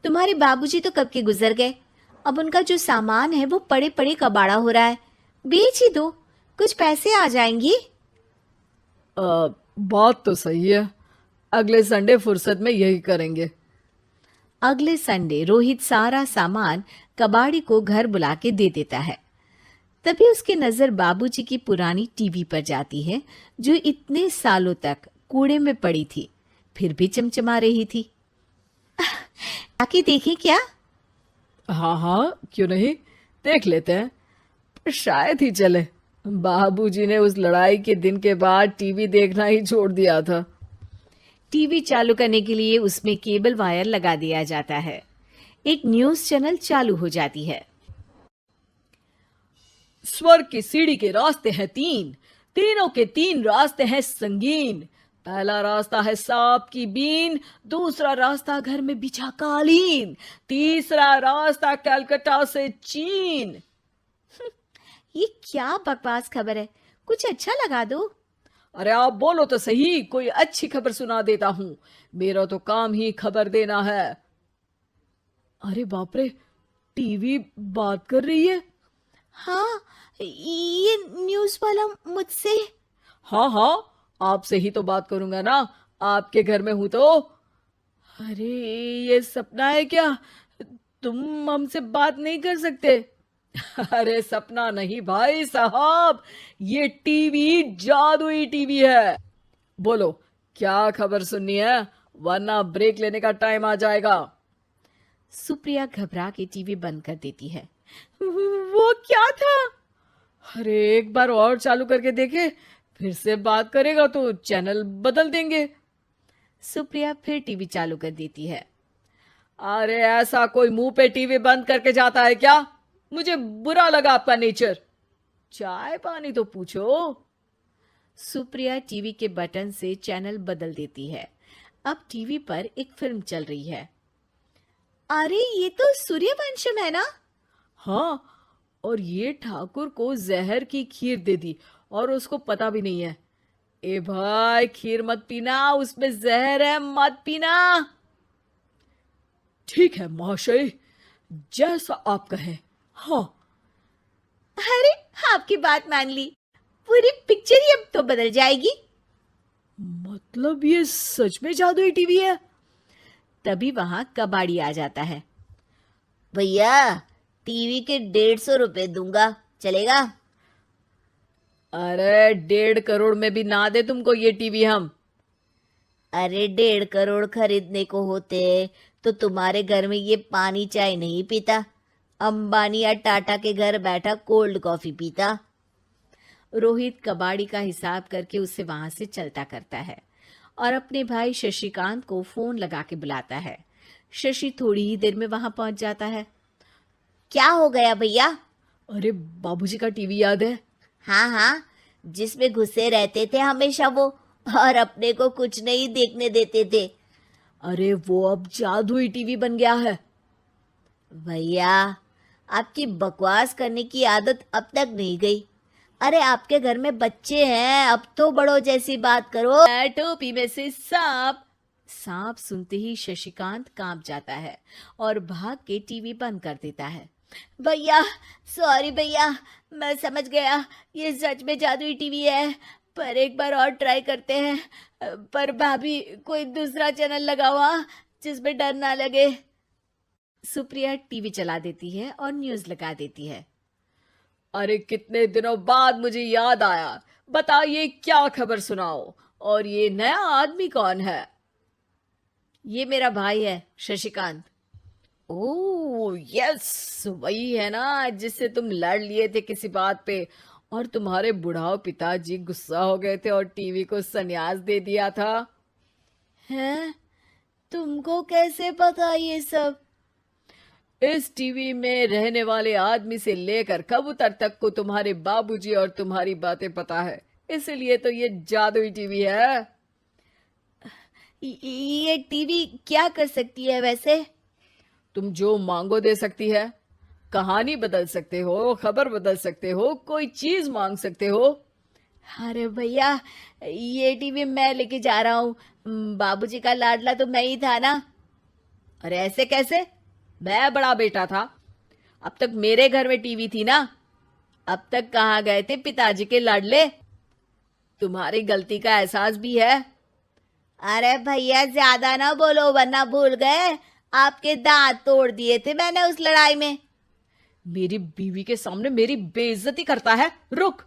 तुम्हारे बाबूजी तो कब के गुजर गए। अब उनका जो सामान है वो पड़े पड़े कबाड़ा हो रहा है। बेच ही दो, कुछ पैसे आ जाएंगी। बात तो सही है। अगले संडे फुर्सत में यही करेंगे। अगले संडे रोहित सारा सामान कबाड़ी को घर बुला के दे देता है। तभी उसकी नजर बाबूजी की पुरानी टीवी पर जाती है, जो इतने सालों तक कूड़े में पड़ी थी, फिर भी चमचमा रही थी। आके देखें क्या? हाँ हाँ, क्यों नहीं, देख लेते हैं। पर शायद ही चले। बाबूजी ने उस लड़ाई के दिन के बाद टीवी देखना ही छोड़ दिया था। टीवी चालू करने के लिए उसमें केबल वायर लगा दिया जाता है। एक न्यूज चैनल चालू हो जाती है। स्वर्ग की सीढ़ी के रास्ते हैं तीन, तीनों के तीन रास्ते हैं संगीन। पहला रास्ता है सांप की बीन, दूसरा रास्ता घर में बिछा कालीन, तीसरा रास्ता कलकत्ता से चीन। ये क्या बकवास खबर है, कुछ अच्छा लगा दो। अरे आप बोलो तो सही, कोई अच्छी खबर सुना देता हूं। मेरा तो काम ही खबर देना है। अरे बाप रे, टीवी बात कर रही है। हाँ, ये न्यूज वाला मुझसे। हाँ हाँ, आपसे ही तो बात करूंगा ना, आपके घर में हूं तो। अरे ये सपना है क्या? तुम हमसे बात नहीं कर सकते? अरे सपना नहीं भाई साहब, ये टीवी जादुई टीवी है। बोलो, क्या खबर सुननी है, वरना ब्रेक लेने का टाइम आ जाएगा। सुप्रिया घबरा के टीवी बंद कर देती है। वो क्या था? अरे एक बार और चालू करके देखे, फिर से बात करेगा तो चैनल बदल देंगे। सुप्रिया फिर टीवी चालू कर देती है। अरे ऐसा कोई मुंह पे टीवी बंद करके जाता है क्या? मुझे बुरा लगा आपका नेचर। चाय पानी तो पूछो। सुप्रिया टीवी के बटन से चैनल बदल देती है। अब टीवी पर एक फिल्म चल रही है। अरे ये तो सूर्यवंशम है ना? हाँ, और ये ठाकुर को जहर की खीर दे दी और उसको पता भी नहीं है। ए भाई, खीर मत पीना, उसमें जहर है, मत पीना। ठीक है महाशय, जैसा आप कहें। हाँ। अरे आपकी बात मान ली, पूरी पिक्चर ही अब तो बदल जाएगी। मतलब ये सच में जादुई टीवी है? तभी वहां कबाड़ी आ जाता है। भैया, टीवी के 150 रुपए दूंगा, चलेगा? अरे 1.5 करोड़ में भी ना दे तुमको ये टीवी हम। अरे 1.5 करोड़ खरीदने को होते तो तुम्हारे घर में ये पानी चाय नहीं पीता, अंबानी या टाटा के घर बैठा कोल्ड कॉफी पीता। रोहित कबाड़ी का हिसाब करके उसे वहां से चलता करता है और अपने भाई शशिकांत को फोन लगा के बुलाता है। शशि थोड़ी ही देर में वहां पहुंच जाता है। क्या हो गया भैया? अरे बाबूजी का टीवी याद है? हाँ हाँ, जिसमें घुसे रहते थे हमेशा वो, और अपने को कुछ नहीं देखने देते थे। अरे वो अब जादुई टीवी बन गया है। भैया, आपकी बकवास करने की आदत अब तक नहीं गई। अरे आपके घर में बच्चे हैं, अब तो बड़ों जैसी बात करो। टोपी में से सांप। सांप सुनते ही शशिकांत कांप जाता है और भाग के टीवी बंद कर देता है। भैया, सॉरी भैया, मैं समझ गया ये सच में जादुई टीवी है, पर एक बार और ट्राई करते हैं। पर भाभी, कोई दूसरा चैनल लगाओ जिसमें डर ना लगे। सुप्रिया टीवी चला देती है और न्यूज लगा देती है। अरे कितने दिनों बाद मुझे याद आया, बताइए क्या खबर सुनाओ। और ये नया आदमी कौन है? ये मेरा भाई है शशिकांत। ओह यस, वही है ना जिससे तुम लड़ लिए थे किसी बात पे, और तुम्हारे बुढ़ाओ पिताजी गुस्सा हो गए थे और टीवी को संन्यास दे दिया था। हैं? तुमको कैसे पता ये सब? इस टीवी में रहने वाले आदमी से लेकर कबूतर तक को तुम्हारे बाबूजी और तुम्हारी बातें पता है, इसलिए तो ये जादुई टीवी है। ये टीवी क्या कर सकती है वैसे? तुम जो मांगो दे सकती है। कहानी बदल सकते हो, खबर बदल सकते हो, कोई चीज मांग सकते हो। अरे भैया, ये टीवी मैं लेके जा रहा हूँ। बाबूजी का लाडला तो मैं ही था ना। अरे ऐसे कैसे? मैं बड़ा बेटा था। अब तक मेरे घर में टीवी थी ना। अब तक कहाँ गए थे पिताजी के लाडले? तुम्हारी गलती का एहसास भी है। अरे भैया ज्यादा ना बोलो वरना भूल गए आपके दांत तोड़ दिए थे मैंने उस लड़ाई में। मेरी बीवी के सामने मेरी बेइज्जती करता है। रुक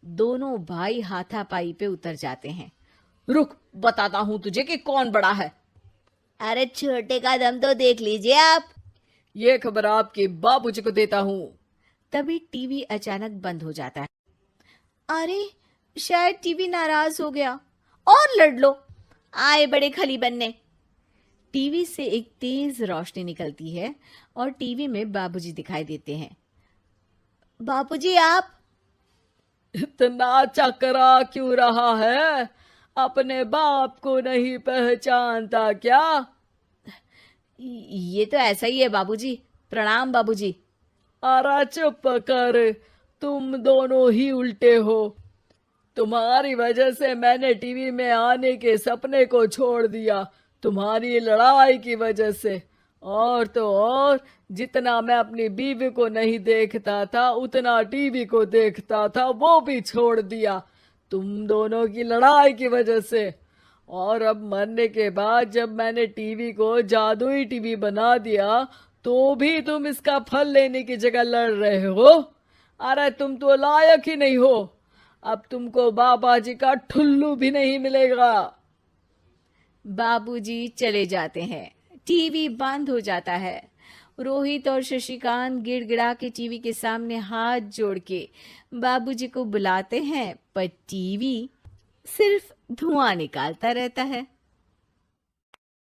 दोनों भाई हाथापाई पे उतर जाते हैं। रुक, बताता हूं तुझे कि कौन बड़ा है। अरे छोटे का दम तो देख लीजिए आप। ये खबर आपके बाबूजी को देता हूं। तभी टीवी अचानक बंद हो जाता है। अरे शायद टीवी नाराज हो गया। और लड़ लो, आए बड़े खली बनने। टीवी से एक तेज रोशनी निकलती है और टीवी में बाबूजी दिखाई देते हैं। बापूजी आप। इतना चकरा क्यों रहा है? अपने बाप को नहीं पहचानता क्या? ये तो ऐसा ही है बाबूजी। प्रणाम बाबूजी। अरे चुप कर, तुम दोनों ही उल्टे हो। तुम्हारी वजह से मैंने टीवी में आने के सपने को छोड़ दिया, तुम्हारी लड़ाई की वजह से। और तो और, जितना मैं अपनी बीवी को नहीं देखता था उतना टीवी को देखता था, वो भी छोड़ दिया तुम दोनों की लड़ाई की वजह से। और अब मरने के बाद जब मैंने टीवी को जादुई टीवी बना दिया तो भी तुम इसका फल लेने की जगह लड़ रहे हो। अरे तुम तो लायक ही नहीं हो। अब तुमको बाबा जी का ठुल्लू भी नहीं मिलेगा। बाबूजी चले जाते हैं। टीवी बंद हो जाता है। रोहित और शशिकांत गिड़गिड़ा के टीवी के सामने हाथ जोड़ के बाबूजी को बुलाते हैं, पर टीवी सिर्फ धुआं निकालता रहता है।